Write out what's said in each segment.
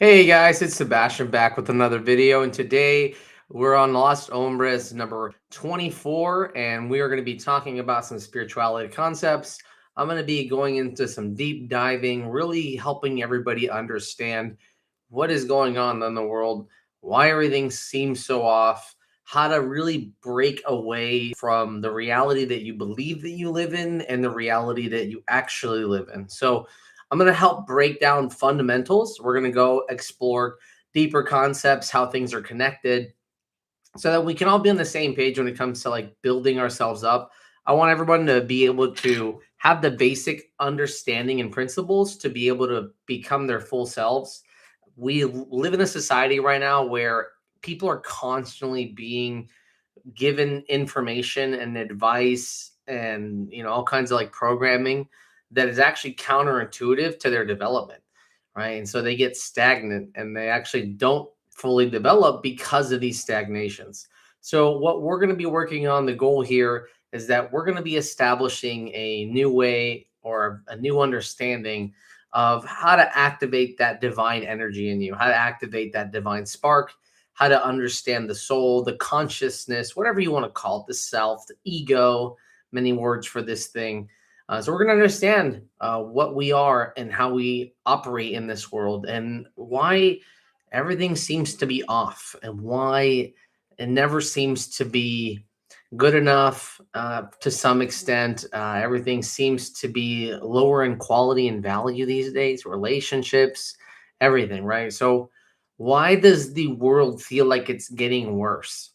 Hey guys, it's Sebastian back with another video, and today we're on Lost Hombres number 24, and we are going to be talking about some spirituality concepts. I'm going to be going into some deep diving, really helping everybody understand what is going on in the world, why everything seems so off, how to really break away from the reality that you believe that you live in and the reality that you actually live in. So, I'm going to help break down fundamentals. We're going to go explore deeper concepts, how things are connected, so that we can all be on the same page when it comes to like building ourselves up. I want everyone to be able to have the basic understanding and principles to be able to become their full selves. We live in a society right now where people are constantly being given information and advice and all kinds of like programming that is actually counterintuitive to their development, right? And so they get stagnant and they actually don't fully develop because of these stagnations. So what we're going to be working on, the goal here is that we're going to be establishing a new way or a new understanding of how to activate that divine energy in you, how to activate that divine spark, how to understand the soul, the consciousness, whatever you want to call it, the self, the ego, many words for this thing. So we're going to understand what we are and how we operate in this world and why everything seems to be off and why it never seems to be good enough to some extent. Everything seems to be lower in quality and value these days, relationships, everything, right? So, why does the world feel like it's getting worse?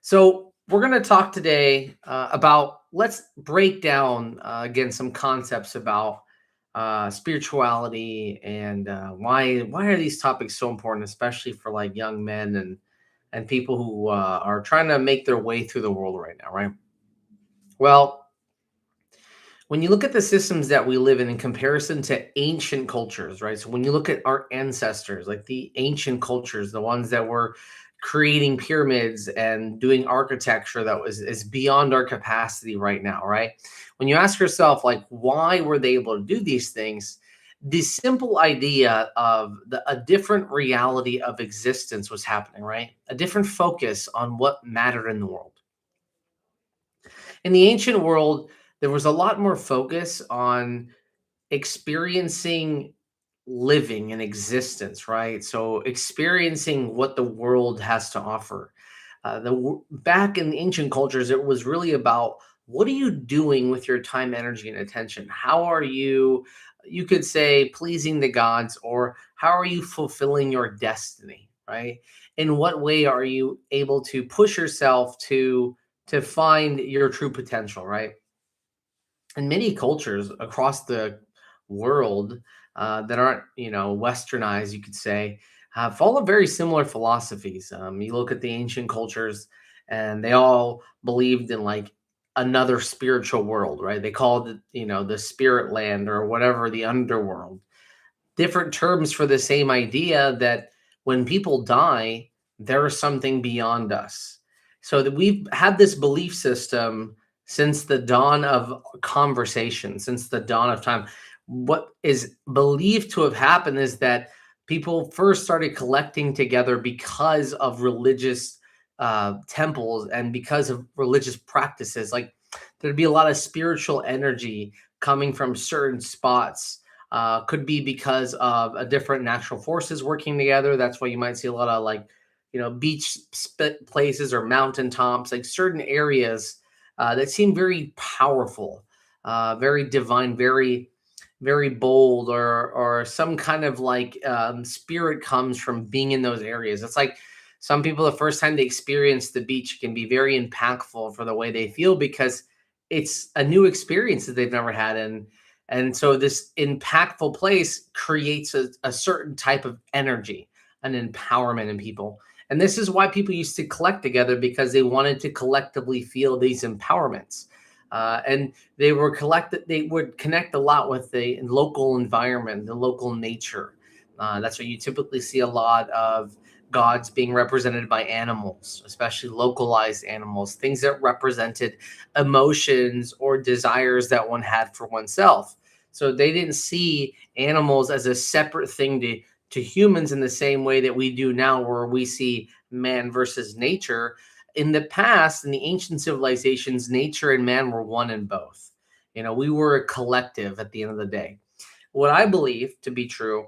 So, we're going to talk today about let's break down again some concepts about spirituality and why are these topics so important, especially for like young men and people who are trying to make their way through the world right now, right? Well, when you look at the systems that we live in comparison to ancient cultures, right? So when you look at our ancestors, like the ancient cultures, the ones that were creating pyramids and doing architecture that was is beyond our capacity right now, right? When you ask yourself like why were they able to do these things, the simple idea of a different reality of existence was happening, right? A different focus on what mattered in the world. In the ancient world, there was a lot more focus on experiencing living and existence, right? So experiencing what the world has to offer. Back in the ancient cultures, it was really about what are you doing with your time, energy, and attention? How are you, you could say, pleasing the gods, or how are you fulfilling your destiny, right? In what way are you able to push yourself to find your true potential, right? In many cultures across the world that aren't, westernized, you could say, follow very similar philosophies. You look at the ancient cultures, and they all believed in like another spiritual world, right? They called it, the spirit land or whatever, the underworld. Different terms for the same idea that when people die, there is something beyond us. So that we've had this belief system since the dawn of conversation, since the dawn of time. What is believed to have happened is that people first started collecting together because of religious temples and because of religious practices. Like there'd be a lot of spiritual energy coming from certain spots, could be because of a different natural forces working together. That's why you might see a lot of like, beach places or mountaintops, like certain areas that seem very powerful, very divine, very, very bold, or some kind of like spirit comes from being in those areas. It's like some people, the first time they experience the beach can be very impactful for the way they feel because it's a new experience that they've never had. And so this impactful place creates a certain type of energy, an empowerment in people. And this is why people used to collect together because they wanted to collectively feel these empowerments. And they would connect a lot with the local environment, the local nature. That's why you typically see a lot of gods being represented by animals, especially localized animals, things that represented emotions or desires that one had for oneself. So they didn't see animals as a separate thing to humans in the same way that we do now, where we see man versus nature. In the past, in the ancient civilizations, nature and man were one in both. We were a collective at the end of the day. What I believe to be true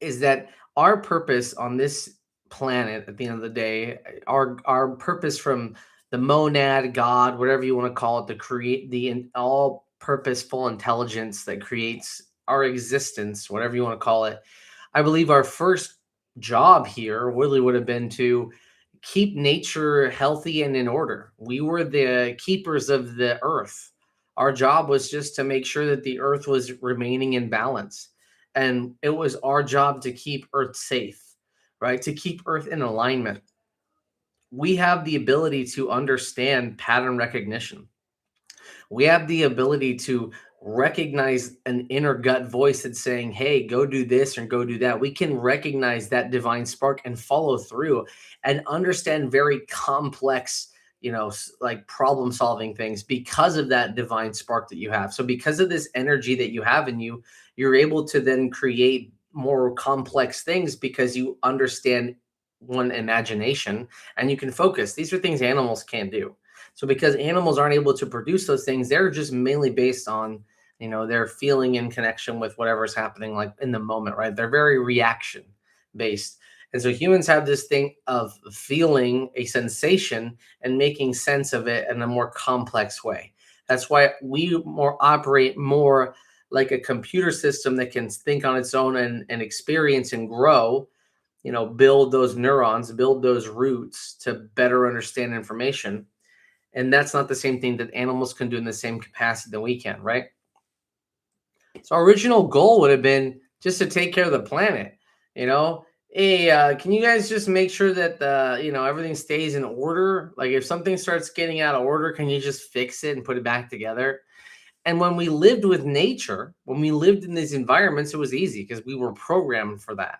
is that our purpose on this planet at the end of the day, our purpose from the monad, God, whatever you want to call it, to create all purposeful intelligence that creates our existence, whatever you want to call it. I believe our first job here really would have been to keep nature healthy and in order. We were the keepers of the earth. Our job was just to make sure that the earth was remaining in balance. And it was our job to keep earth safe, right? To keep earth in alignment. We have the ability to understand pattern recognition. We have the ability to recognize an inner gut voice that's saying, hey, go do this or go do that. We can recognize that divine spark and follow through and understand very complex, like problem solving things because of that divine spark that you have. So because of this energy that you have in you, you're able to then create more complex things because you understand one imagination and you can focus. These are things animals can't do. So because animals aren't able to produce those things, they're just mainly based on, their feeling in connection with whatever's happening like in the moment, right? They're very reaction based. And so humans have this thing of feeling a sensation and making sense of it in a more complex way. That's why we operate more like a computer system that can think on its own and experience and grow, build those neurons, build those roots to better understand information. And that's not the same thing that animals can do in the same capacity that we can, right? So our original goal would have been just to take care of the planet. You know, hey, can you guys just make sure that everything stays in order? Like if something starts getting out of order, can you just fix it and put it back together? And when we lived with nature, when we lived in these environments, it was easy because we were programmed for that.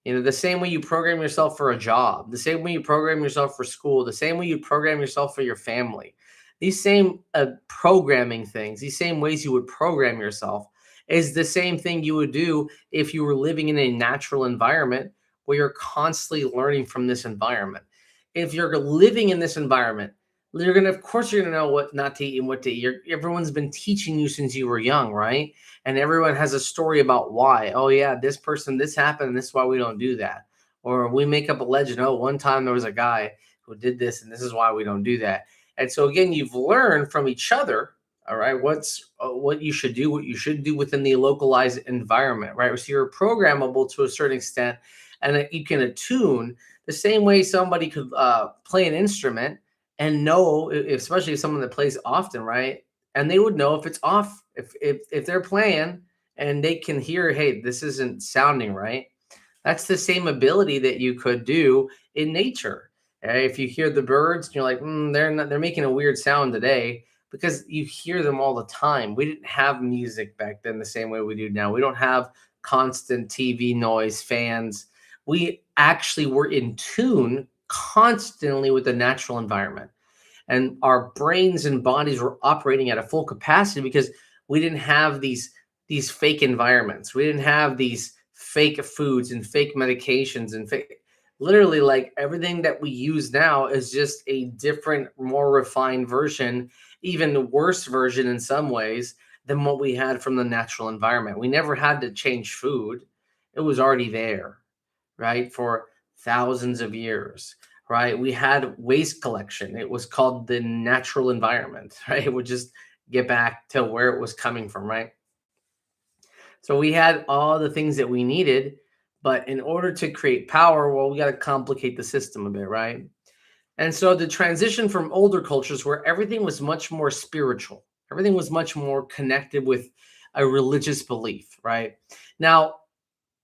The same way you program yourself for a job, the same way you program yourself for school, the same way you program yourself for your family. These same programming things, these same ways you would program yourself is the same thing you would do if you were living in a natural environment where you're constantly learning from this environment. If you're living in this environment, of course, you're gonna know what not to eat and what to eat. Everyone's been teaching you since you were young, right? And everyone has a story about why. Oh yeah, this person, this happened, and this is why we don't do that. Or we make up a legend. Oh, one time there was a guy who did this, and this is why we don't do that. And so again, you've learned from each other. All right, what you should do, what you should do within the localized environment, right? So you're programmable to a certain extent, and that you can attune the same way somebody could play an instrument and know, especially someone that plays often, right? And they would know if it's off, if they're playing and they can hear, hey, this isn't sounding right. That's the same ability that you could do in nature. If you hear the birds and you're like, they're making a weird sound today because you hear them all the time. We didn't have music back then the same way we do now. We don't have constant TV noise, fans. We actually were in tune constantly with the natural environment, and our brains and bodies were operating at a full capacity because we didn't have these fake environments. We didn't have these fake foods and fake medications and fake, literally, like everything that we use now is just a different, more refined version, even worse version in some ways than what we had from the natural environment. We never had to change food. It was already there, right? For thousands of years, right? We had waste collection. It was called the natural environment, right? It would just get back to where it was coming from, right? So we had all the things that we needed, but in order to create power, well, we got to complicate the system a bit, right? And so the transition from older cultures where everything was much more spiritual, everything was much more connected with a religious belief, right? Now,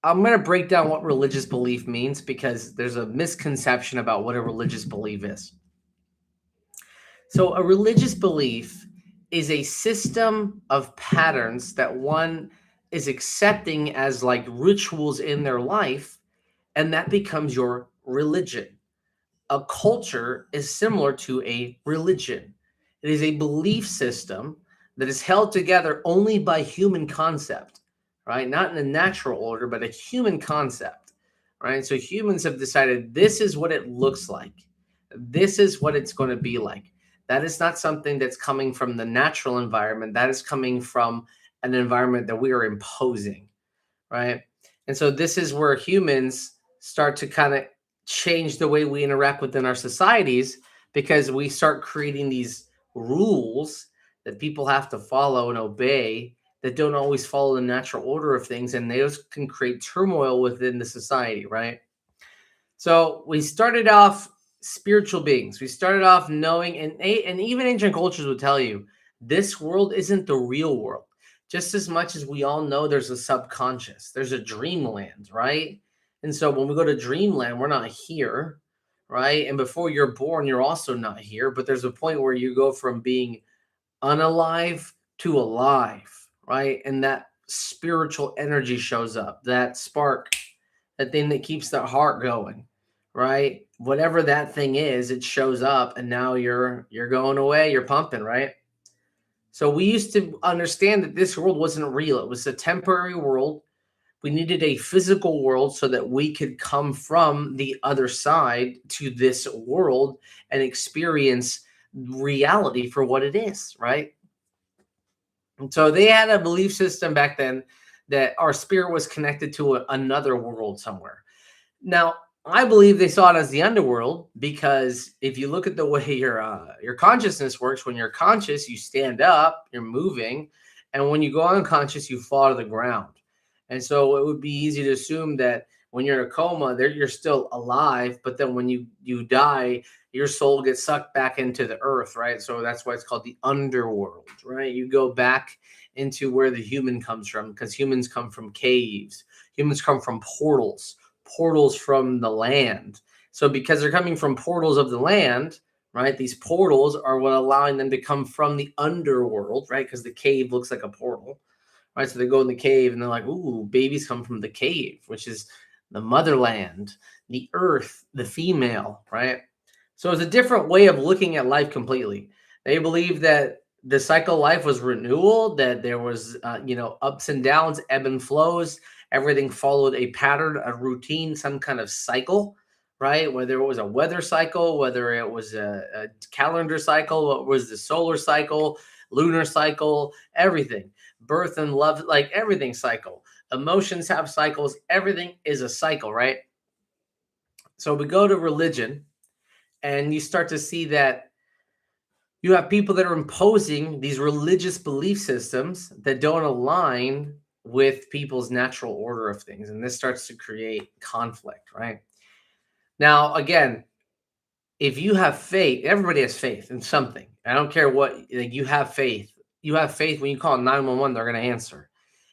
I'm going to break down what religious belief means because there's a misconception about what a religious belief is. So, a religious belief is a system of patterns that one is accepting as like rituals in their life, and that becomes your religion. A culture is similar to a religion. It is a belief system that is held together only by human concept, right? Not in a natural order, but a human concept, right? So humans have decided this is what it looks like. This is what it's going to be like. That is not something that's coming from the natural environment. That is coming from an environment that we are imposing, right? And so this is where humans start to kind of change the way we interact within our societies, because we start creating these rules that people have to follow and obey that don't always follow the natural order of things, and those can create turmoil within the society, right? So we started off spiritual beings. We started off knowing, and even ancient cultures would tell you this world isn't the real world. Just as much as we all know there's a subconscious, there's a dreamland, right? And so when we go to dreamland, we're not here, right? And before you're born, you're also not here. But there's a point where you go from being unalive to alive, right? And that spiritual energy shows up, that spark, that thing that keeps the heart going, right? Whatever that thing is, it shows up, and now you're going away, you're pumping, right? So we used to understand that this world wasn't real. It was a temporary world. We needed a physical world so that we could come from the other side to this world and experience reality for what it is, right? And so they had a belief system back then that our spirit was connected to another world somewhere. Now, I believe they saw it as the underworld, because if you look at the way your consciousness works, when you're conscious, you stand up, you're moving, and when you go unconscious, you fall to the ground. And so it would be easy to assume that when you're in a coma, there you're still alive, but then when you die, your soul gets sucked back into the earth, right? So that's why it's called the underworld, right? You go back into where the human comes from, because humans come from caves, humans come from portals from the land. So because they're coming from portals of the land, right? These portals are what allowing them to come from the underworld, right? Because the cave looks like a portal, right? So they go in the cave and they're like, ooh, babies come from the cave, which is the motherland, the earth, the female, right? So it's a different way of looking at life completely. They believe that the cycle of life was renewal, that there was, ups and downs, ebb and flows. Everything followed a pattern, a routine, some kind of cycle, right? Whether it was a weather cycle, whether it was a calendar cycle, what was the solar cycle, lunar cycle, everything, birth and love, like everything cycle. Emotions have cycles. Everything is a cycle, right? So we go to religion, and you start to see that you have people that are imposing these religious belief systems that don't align with people's natural order of things. And this starts to create conflict, right? Now, again, if you have faith, everybody has faith in something. I don't care what, like, you have faith. You have faith when you call 911, they're going to answer.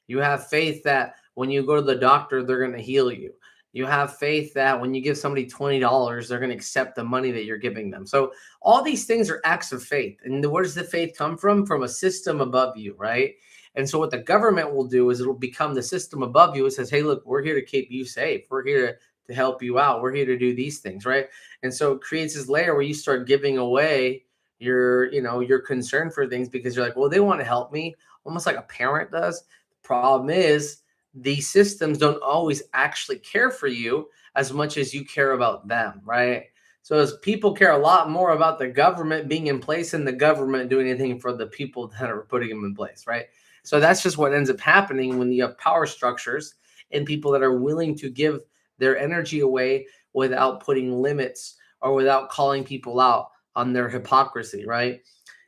You have faith that when you go to the doctor, they're going to heal you. You have faith that when you give somebody $20, they're going to accept the money that you're giving them. So all these things are acts of faith. And where does the faith come from? From a system above you, right? And so what the government will do is it'll become the system above you. It says, hey, look, we're here to keep you safe. We're here to help you out. We're here to do these things, right? And so it creates this layer where you start giving away your concern for things, because you're like, well, they want to help me, almost like a parent does. The problem is these systems don't always actually care for you as much as you care about them, right? So as people care a lot more about the government being in place than the government doing anything for the people that are putting them in place, right? So that's just what ends up happening when you have power structures and people that are willing to give their energy away without putting limits or without calling people out on their hypocrisy, right?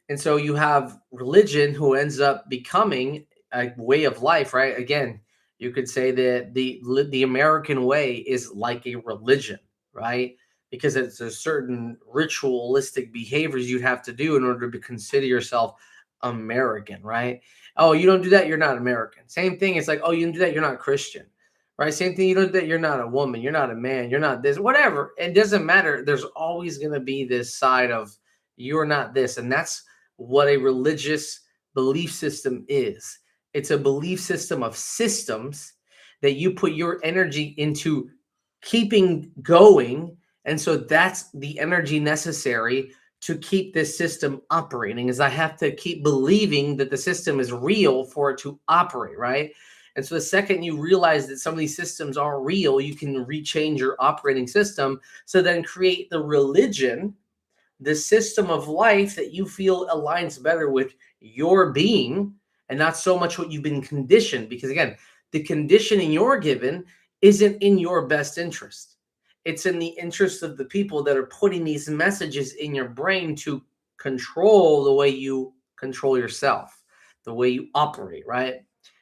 And so you have religion who ends up becoming a way of life, right? Again, you could say that the American way is like a religion, right? Because it's a certain ritualistic behaviors you have to do in order to consider yourself American, right? Oh, you don't do that, you're not American. Same thing. It's like, oh, you don't do that, you're not Christian, right? Same thing. You don't do that, you're not a woman, you're not a man, you're not this, whatever. It doesn't matter. There's always going to be this side of you're not this, and that's what a religious belief system is. It's a belief system of systems that you put your energy into keeping going. And so that's the energy necessary to keep this system operating, is I have to keep believing that the system is real for it to operate, right? And so the second you realize that some of these systems aren't real, you can rechange your operating system. So then create the religion, the system of life that you feel aligns better with your being and not so much what you've been conditioned. Because again, the conditioning you're given isn't in your best interest. It's in the interest of the people that are putting these messages in your brain to control the way you control yourself, the way you operate, right?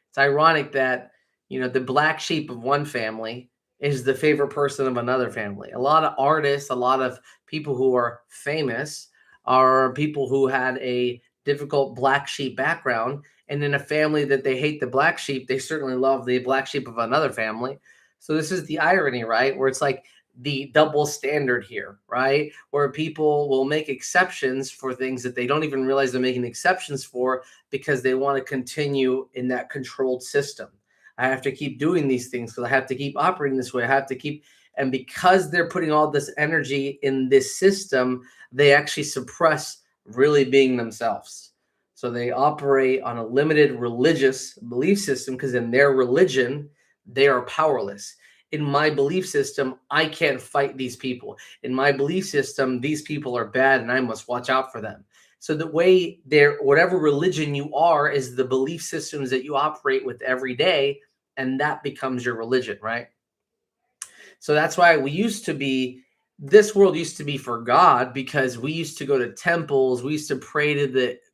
It's ironic that, the black sheep of one family is the favorite person of another family. A lot of artists, a lot of people who are famous are people who had a difficult black sheep background. And in a family that they hate the black sheep, they certainly love the black sheep of another family. So this is the irony, right? Where it's like the double standard here, right? Where people will make exceptions for things that they don't even realize they're making exceptions for because they want to continue in that controlled system. I have to keep doing these things because I have to keep operating this way. I have to keep, and because they're putting all this energy in this system, they actually suppress really being themselves. So they operate on a limited religious belief system because in their religion, they are powerless. In my belief system, I can't fight these people. In my belief system, these people are bad and I must watch out for them. So the way they're, whatever religion you are is the belief systems that you operate with every day, and that becomes your religion, right? So that's why this world used to be for God because we used to go to temples, we used to pray to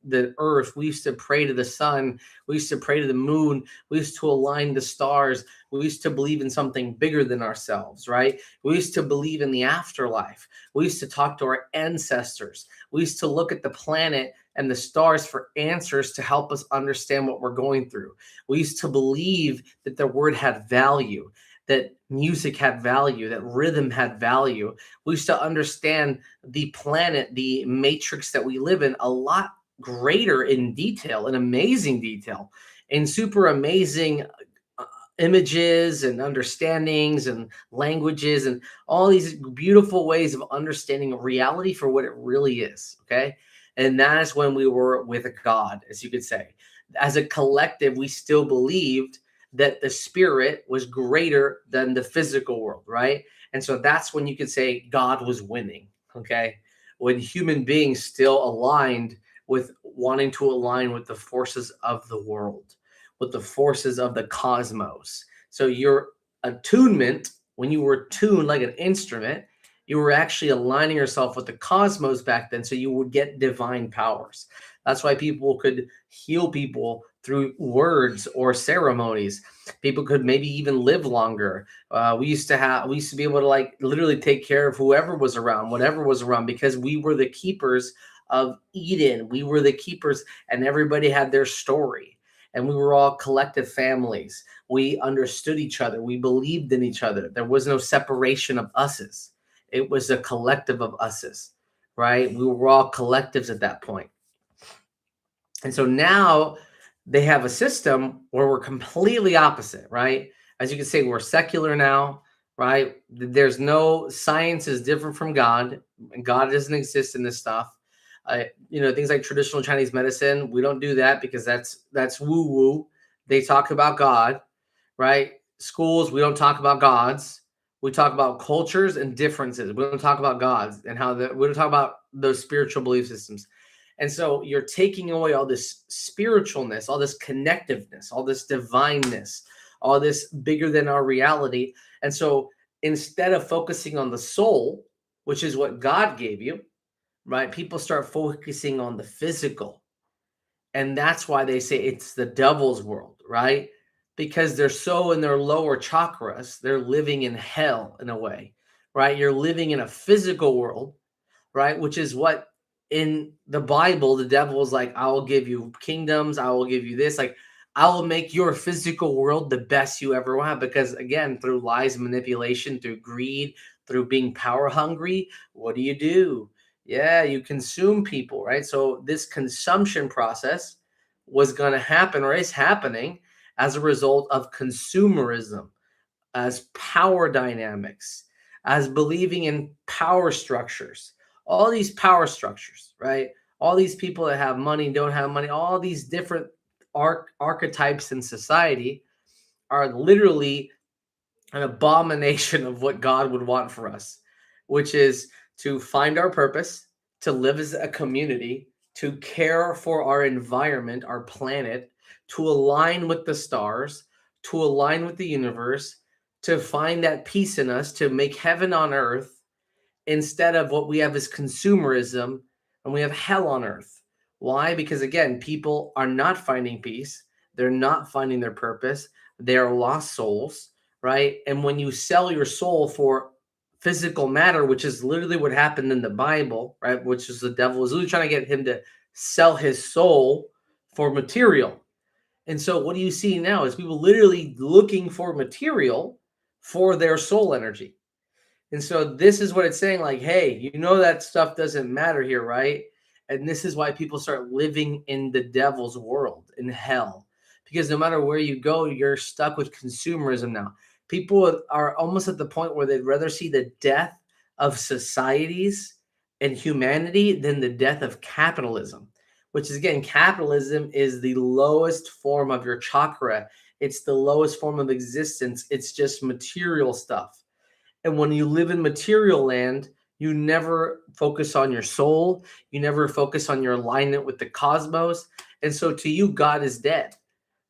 the earth, we used to pray to the sun, we used to pray to the moon, we used to align the stars, we used to believe in something bigger than ourselves, right? We used to believe in the afterlife. We used to talk to our ancestors. We used to look at the planet and the stars for answers to help us understand what we're going through. We used to believe that the word had value, that music had value, that rhythm had value. We used to understand the planet, the matrix that we live in, a lot greater in detail, in amazing detail, in super amazing images and understandings and languages and all these beautiful ways of understanding reality for what it really is. Okay. And that is when we were with a God, as you could say. As a collective, we still believed that the spirit was greater than the physical world, right? And so that's when you could say God was winning. Okay. When human beings still aligned with wanting to align with the forces of the world, with the forces of the cosmos. So your attunement, when you were tuned like an instrument, you were actually aligning yourself with the cosmos back then, so you would get divine powers. That's why people could heal people through words or ceremonies. People could maybe even live longer. We used to be able to like literally take care of whoever was around, whatever was around, because we were the keepers of Eden. We were the keepers, and everybody had their story, and we were all collective families. We understood each other. We believed in each other. There was no separation of us's. It was a collective of us's, right? We were all collectives at that point. And so now they have a system where we're completely opposite, right? As you can say, we're secular now, right? There's no science is different from God. God doesn't exist in this stuff. Things like traditional Chinese medicine, we don't do that because that's woo woo. They talk about God, right? Schools, we don't talk about gods. We talk about cultures and differences. We don't talk about gods and we don't talk about those spiritual belief systems. And so you're taking away all this spiritualness, all this connectiveness, all this divineness, all this bigger than our reality. And so instead of focusing on the soul, which is what God gave you, right? People start focusing on the physical. And that's why they say it's the devil's world, right? Because they're so in their lower chakras, they're living in hell in a way, right? You're living in a physical world, right? Which is what in the Bible, the devil is like, I will give you kingdoms, I will give you this. Like, I will make your physical world the best you ever want. Because again, through lies, manipulation, through greed, through being power hungry, what do? Yeah, you consume people, right? So this consumption process was going to happen or is happening as a result of consumerism, as power dynamics, as believing in power structures, all these power structures, right? All these people that have money, don't have money, all these different archetypes in society are literally an abomination of what God would want for us, which is to find our purpose, to live as a community, to care for our environment, our planet, to align with the stars, to align with the universe, to find that peace in us, to make heaven on earth, instead of what we have is consumerism, and we have hell on earth. Why? Because again, people are not finding peace. They're not finding their purpose. They are lost souls, right? And when you sell your soul for physical matter, which is literally what happened in the Bible, right? Which is the devil was literally trying to get him to sell his soul for material. And so what do you see now is people literally looking for material for their soul energy. And so this is what it's saying, like, hey, you know that stuff doesn't matter here, right? And this is why people start living in the devil's world, in hell. Because no matter where you go, you're stuck with consumerism now. People are almost at the point where they'd rather see the death of societies and humanity than the death of capitalism, which is, again, capitalism is the lowest form of your chakra. It's the lowest form of existence. It's just material stuff. And when you live in material land, you never focus on your soul. You never focus on your alignment with the cosmos. And so to you, God is dead,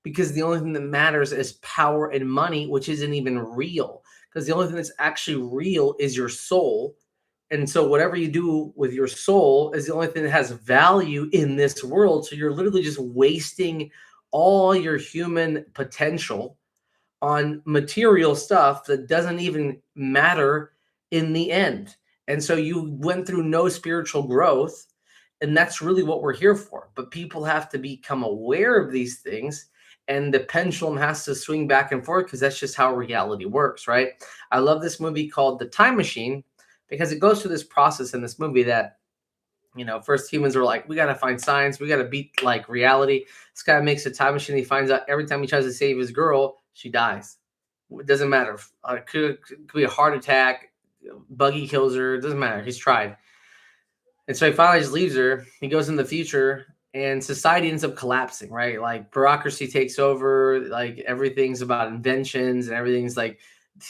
because the only thing that matters is power and money, which isn't even real. Because the only thing that's actually real is your soul. And so whatever you do with your soul is the only thing that has value in this world. So you're literally just wasting all your human potential on material stuff that doesn't even matter in the end. And so you went through no spiritual growth. And that's really what we're here for. But people have to become aware of these things. And the pendulum has to swing back and forth, because that's just how reality works, right? I love this movie called The Time Machine, because it goes through this process in this movie that, first humans are like, we got to find science. We got to beat like reality. This guy makes a time machine. He finds out every time he tries to save his girl, she dies. It doesn't matter. It could be a heart attack. Buggy kills her. It doesn't matter. He's tried. And so he finally just leaves her. He goes in the future, and society ends up collapsing, right? Like bureaucracy takes over. Like everything's about inventions, and everything's like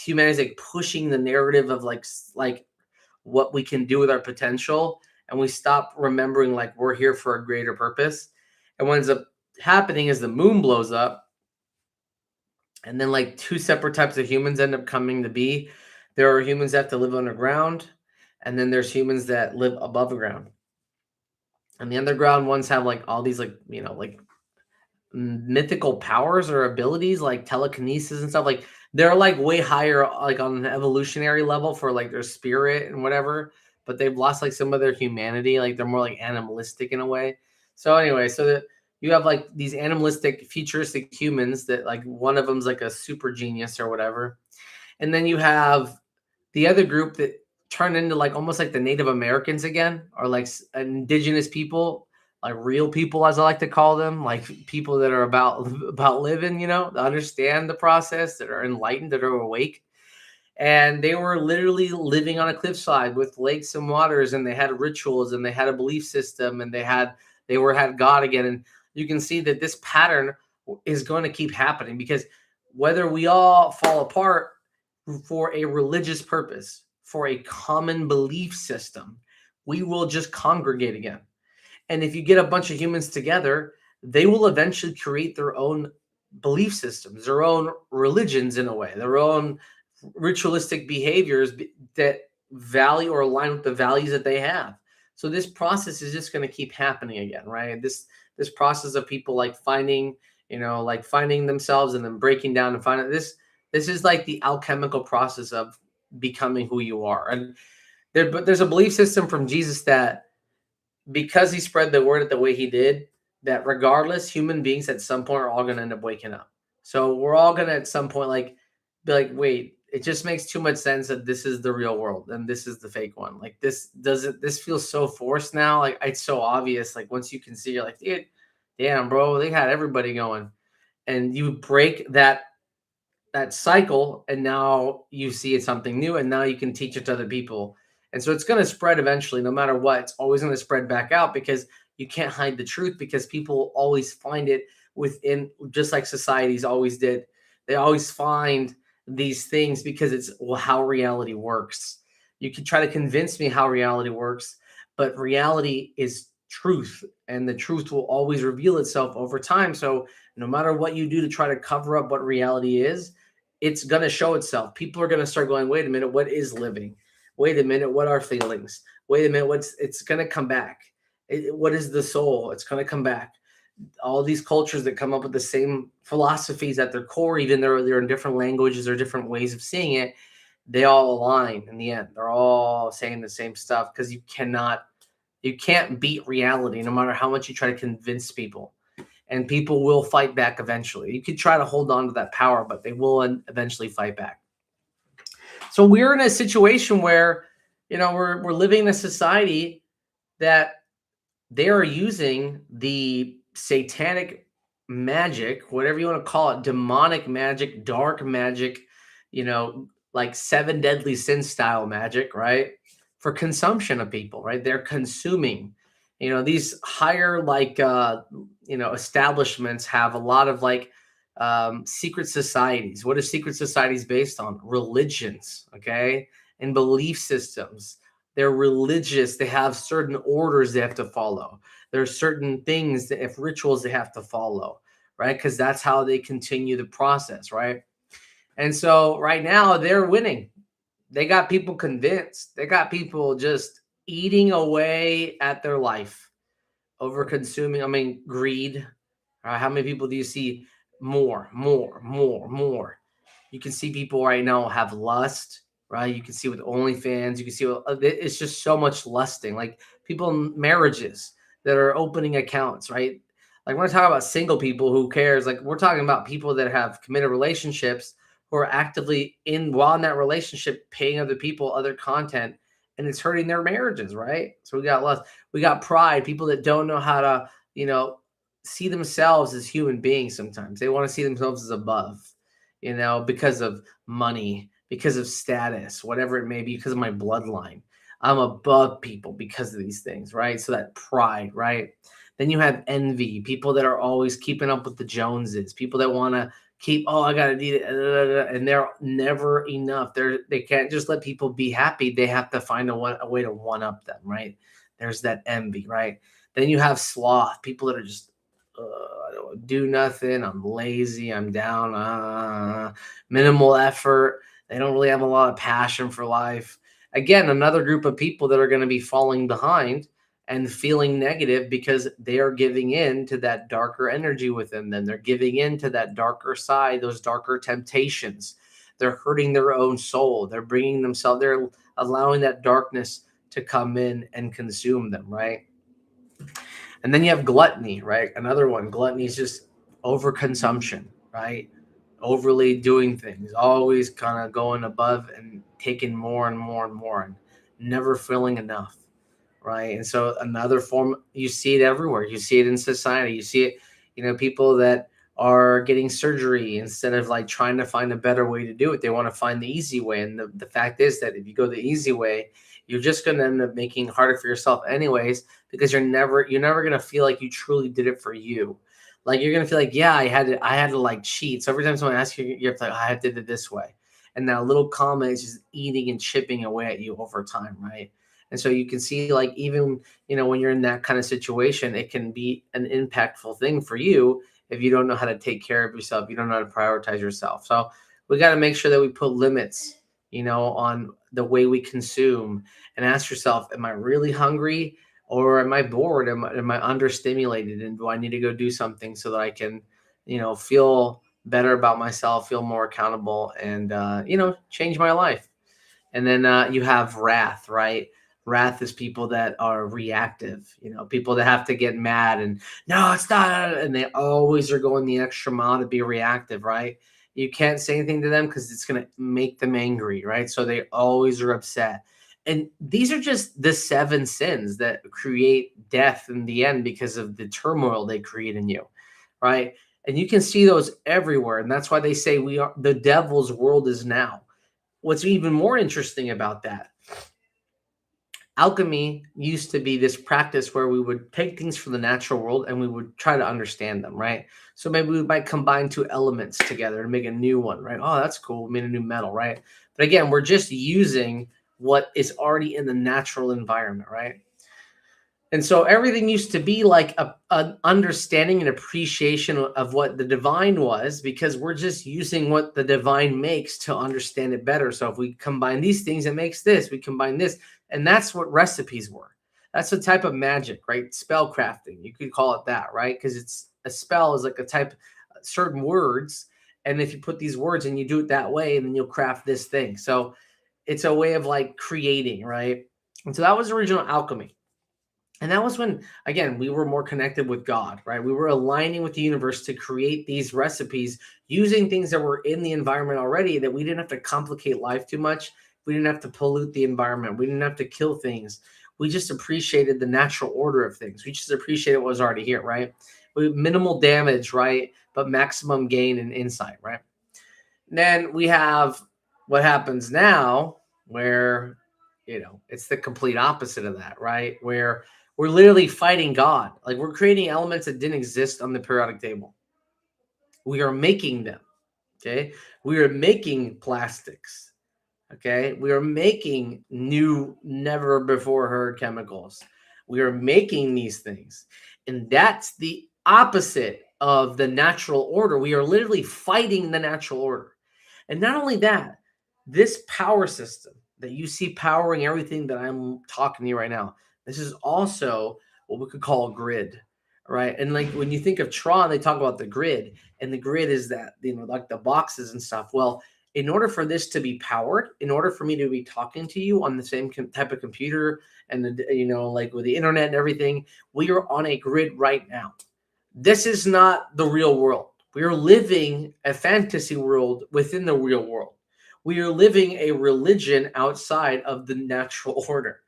humanity's like pushing the narrative of like what we can do with our potential, and we stop remembering like we're here for a greater purpose. And what ends up happening is the moon blows up, and then like two separate types of humans end up coming to be. There are humans that have to live underground, and then there's humans that live above the ground. And the underground ones have like all these like like mythical powers or abilities like telekinesis and stuff. Like they're like way higher like on an evolutionary level for like their spirit and whatever, but they've lost like some of their humanity. Like they're more like animalistic in a way. So anyway, so that you have like these animalistic futuristic humans that like one of them's like a super genius or whatever. And then you have the other group that turn into like almost like the Native Americans again, or like indigenous people, like real people, as I like to call them, like people that are about living, that understand the process, that are enlightened, that are awake. And they were literally living on a cliffside with lakes and waters, and they had rituals, and they had a belief system, and had God again. And you can see that this pattern is going to keep happening, because whether we all fall apart for a religious purpose, for a common belief system, we will just congregate again. And if you get a bunch of humans together, they will eventually create their own belief systems, their own religions in a way, their own ritualistic behaviors that value or align with the values that they have. So this process is just going to keep happening again, right? This process of people like finding, like finding themselves and then breaking down and finding this is like the alchemical process of becoming who you are. And there's a belief system from Jesus that because he spread the word the way he did, that regardless, human beings at some point are all going to end up waking up. So we're all going to at some point like be like, wait, it just makes too much sense that this is the real world and this is the fake one. Like this feels so forced now. Like it's so obvious. Like once you can see, you're like, dude, damn, bro, they had everybody going. And you break that cycle, and now you see it's something new, and now you can teach it to other people. And so it's going to spread eventually. No matter what, it's always going to spread back out, because you can't hide the truth, because people always find it within, just like societies always did. They always find these things because it's, well, how reality works. You can try to convince me how reality works, but reality is truth, and the truth will always reveal itself over time. So no matter what you do to try to cover up what reality is, it's going to show itself. People are going to start going, wait a minute, what is living? Wait a minute, what are feelings? Wait a minute, what's it's going to come back. What is the soul? It's going to come back. All these cultures that come up with the same philosophies at their core, even though they're in different languages or different ways of seeing it, they all align in the end. They're all saying the same stuff because you can't beat reality no matter how much you try to convince people. And people will fight back eventually. You could try to hold on to that power, but they will eventually fight back. So we're in a situation where, we're living in a society that they are using the satanic magic, whatever you want to call it, demonic magic, dark magic, like seven deadly sin style magic, right? For consumption of people, right? They're consuming, these higher, like, establishments have a lot of like secret societies. What are secret societies based on? Religions, okay? And belief systems. They're religious. They have certain orders they have to follow. There are certain things that, if rituals they have to follow, right? Because that's how they continue the process, right? And so right now they're winning. They got people convinced. They got people just eating away at their life, over consuming. I mean, greed. How many people do you see? More, more, more, more. You can see people right now have lust, right? You can see with OnlyFans. You can see it's just so much lusting. Like people in marriages that are opening accounts, right? Like we're talking about single people, who cares? Like we're talking about people that have committed relationships, who are actively while in that relationship paying other people other content, and it's hurting their marriages, right? So we got lust, we got pride, people that don't know how to, see themselves as human beings. Sometimes they want to see themselves as above, because of money, because of status, whatever it may be, because of my bloodline. I'm above people because of these things, right? So that pride, right? Then you have envy, people that are always keeping up with the Joneses, people that want to keep, oh, I gotta do it, and they're never enough. They can't just let people be happy. They have to find a way to one up them, right? There's that envy, right? Then you have sloth, people that are just, I don't do nothing. I'm lazy. I'm down. Minimal effort. They don't really have a lot of passion for life. Again, another group of people that are going to be falling behind and feeling negative because they are giving in to that darker energy within them. They're giving in to that darker side, those darker temptations. They're hurting their own soul. They're allowing that darkness to come in and consume them, right? And then you have gluttony, right? Another one. Gluttony is just overconsumption, right? Overly doing things, always kind of going above and taking more and more and more, and never feeling enough, right? And so another form, you see it everywhere. You see it in society. You see it, people that are getting surgery instead of like trying to find a better way to do it. They want to find the easy way. And the fact is that if you go the easy way, you're just going to end up making it harder for yourself anyways, because you're never going to feel like you truly did it for you. Like you're going to feel like, yeah, I had to like cheat. So every time someone asks you, you have to like, I did it this way. And that little comment is just eating and chipping away at you over time, right? And so you can see, like, even, when you're in that kind of situation, it can be an impactful thing for you if you don't know how to take care of yourself, you don't know how to prioritize yourself. So we got to make sure that we put limits, on the way we consume, and ask yourself, am I really hungry, or am I bored? Am I understimulated? And do I need to go do something so that I can, feel better about myself, feel more accountable, and, change my life? And then you have wrath, right? Wrath is people that are reactive, people that have to get mad and, no, it's not. And they always are going the extra mile to be reactive, right? You can't say anything to them because it's going to make them angry, right? So they always are upset. And these are just the seven sins that create death in the end because of the turmoil they create in you, right? And you can see those everywhere. And that's why they say the devil's world is now. What's even more interesting about that Alchemy used to be this practice where we would take things from the natural world and we would try to understand them, right? So maybe we might combine two elements together and make a new one, right? Oh, that's cool. We made a new metal, right? But again, we're just using what is already in the natural environment, right? And so everything used to be like an understanding and appreciation of what the divine was, because we're just using what the divine makes to understand it better. So if we combine these things, it makes this, we combine this. And that's what recipes were. That's a type of magic, right? Spell crafting. You could call it that, right? Because it's a spell is like a type, certain words. And if you put these words and you do it that way, and then you'll craft this thing. So it's a way of like creating, right? And so that was original alchemy. And that was when, again, we were more connected with God, right? We were aligning with the universe to create these recipes using things that were in the environment already, that we didn't have to complicate life too much. We didn't have to pollute the environment. We didn't have to kill things. We just appreciated the natural order of things. We just appreciated what was already here, right? Minimal damage, right? But maximum gain and insight, right? Then we have what happens now, where it's the complete opposite of that, right? Where we're literally fighting God. Like, we're creating elements that didn't exist on the periodic table. We are making them. Okay. We are making plastics. Okay. We are making new, never before heard chemicals. We are making these things. And that's the opposite of the natural order. We are literally fighting the natural order. And not only that, this power system that you see powering everything that I'm talking to you right now, this is also what we could call a grid, right? And like when you think of Tron, they talk about the grid, and the grid is that, like the boxes and stuff. Well, in order for this to be powered, in order for me to be talking to you on the same type of computer and like with the internet and everything, we are on a grid right now. This is not the real world. We are living a fantasy world within the real world. We are living a religion outside of the natural order.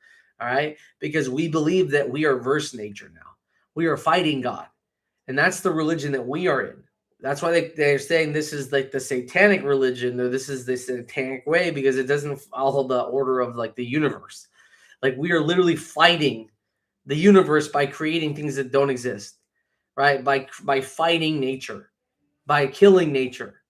All right. Because we believe that we are verse nature now. We are fighting God. And that's the religion that we are in. That's why they're saying this is like the satanic religion, or this is the satanic way, because it doesn't follow the order of like the universe. Like, we are literally fighting the universe by creating things that don't exist, right? By fighting nature, by killing nature,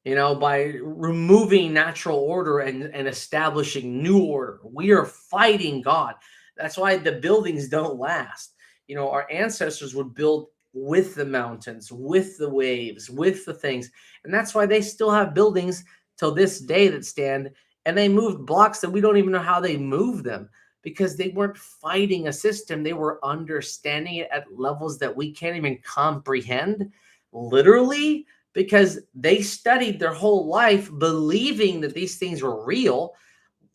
by removing natural order and establishing new order. We are fighting God. That's why the buildings don't last. Our ancestors would build with the mountains, with the waves, with the things. And that's why they still have buildings till this day that stand. And they moved blocks that we don't even know how they moved them, because they weren't fighting a system. They were understanding it at levels that we can't even comprehend, literally, because they studied their whole life believing that these things were real,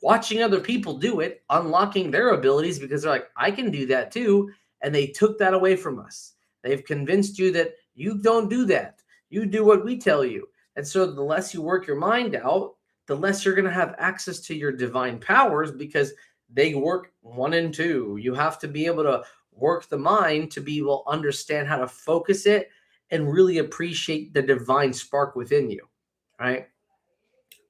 watching other people do it, unlocking their abilities because they're like, I can do that too. And they took that away from us. They've convinced you that you don't do that. You do what we tell you. And so the less you work your mind out, the less you're going to have access to your divine powers, because they work 1 and 2. You have to be able to work the mind to be able to understand how to focus it and really appreciate the divine spark within you, right?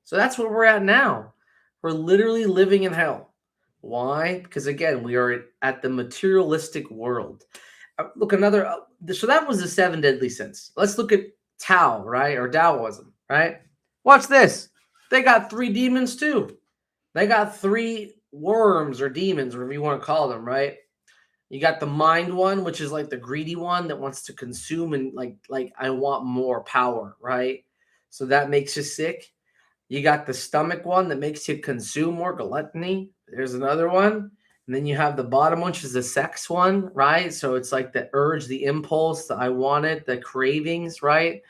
So that's where we're at now. We're literally living in hell. Why? Because again, we are at the materialistic world. Look, so that was the 7 deadly sins. Let's look at Tao, right? Or Taoism, right? Watch this. They got 3 demons too. They got 3 worms or demons, whatever you want to call them, right? You got the mind one, which is like the greedy one that wants to consume and like I want more power, right? So that makes you sick. You got the stomach one that makes you consume more, gluttony. There's another one. And then you have the bottom one, which is the sex one, right? So it's like the urge, the impulse, the I want it, the cravings, right?